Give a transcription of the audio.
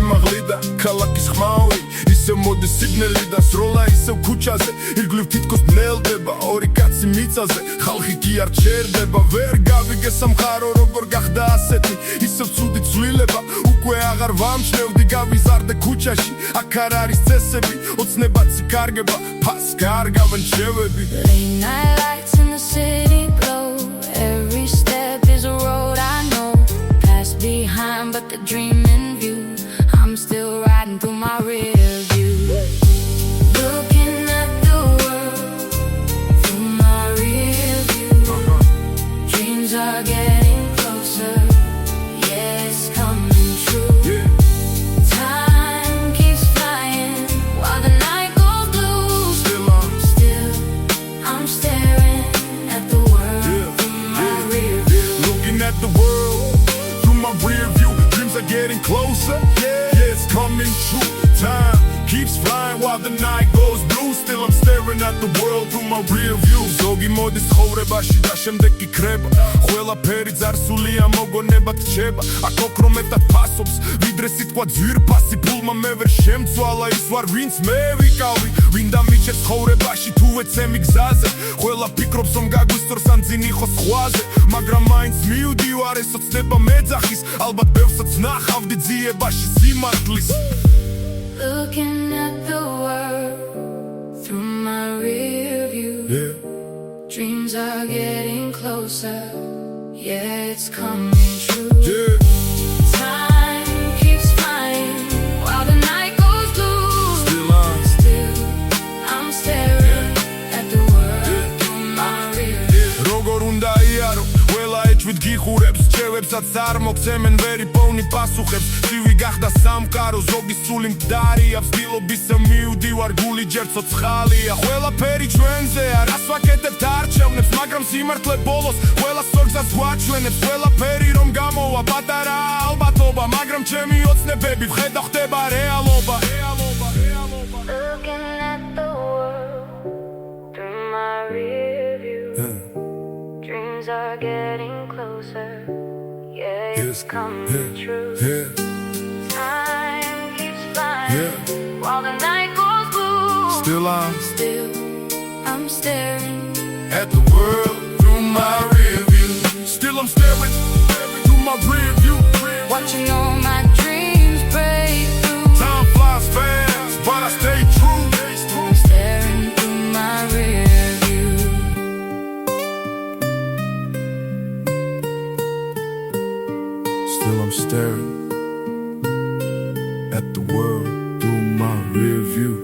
სიმაღლიდან ქალაქის ხმაური ისევ მოდის სიგნალიდან სროლა ისევ ქუჩაზე ირგვლივ თითქოს ბნელდება ორი კაცი მიწაზე ხალხი კი არ ჩერდება ვერ გავიგე სამყარო როგორ გახდა ასეთი ისევ ცუდი ცვლილება უკვე აღარ ვამჩნევდი გავიზარდე ქუჩაში აქ არ არის წესები ოცნებაც იქარგება ფას გარგავენ შევები Late night lights in the city glow Every step is a road I know Past behind but the dream in view I'm still riding through my rear view Looking at the world through my rear view Dreams are getting closer Yeah, it's coming true Time keeps flying while the night goes blue Still I'm staring at the world through my rear view Looking at the world through my rear view Dreams are getting closer Yeah, it's coming true Time keeps flying while the night goes blue Still I'm staring at the world through my rear view ზოგი მოდის ხოვრებაში და შემდეგ კი ქრება ყველაფერი ძარსულია მოგონებად რჩება აქ ოქრომეტად ფასობს ვიდრე სიტყვა ძვირფასი ფულმა მე ვერ შემცვალა ის ვარ ვინც მე ვიკავი ვინდა მიჩეს ცხოვრებაში თუ ეცემი გზაზე ყველა ფიქრობს რომ გაგვისწორს ან ძინ იყოს ხვაზე მაგრამ მაინც მივდივარ ეს ოცნება მეძახის ალბათ ბევრსაც ნახავდი ძიებაში სიმართლის Looking at the world through my rear view Dreams are getting closer Yeah, it's coming true Time keeps flying while the night goes blue Still I'm staring at the world through my rear view როგორ უნდა იარო ყველა ეჭვით გიხურებს ჩევებსაც არ მოგცემენ ვერი პოვნი პასუხებს ცივი გახდა სამყარო ზოგი სული მკვდარია ვცდილობისევ მივდივარ გული ჯერ ცოცხალია ყველაფერი ჩვენზეა რას ვაკეთებთ არჩევნებს მაგრამ სიმართლე ბოლოს ყველა სწორგზას გვაჩვენებს ყველაფერი რომ გამოვა პატარა ალბათობა მაგრამ ჩემი ოცნებები ვხედა ხდება რეალობა Looking at the world through my rear view Dreams are getting closer Yeah, it's coming true Time keeps flying while the night goes blue Still I'm staring at the world through my rear view Still I'm staring through my rear view Watching all my dreams break through Time flies fast but I stay true I'm staring through my rear view Still I'm staring at the world through my rear view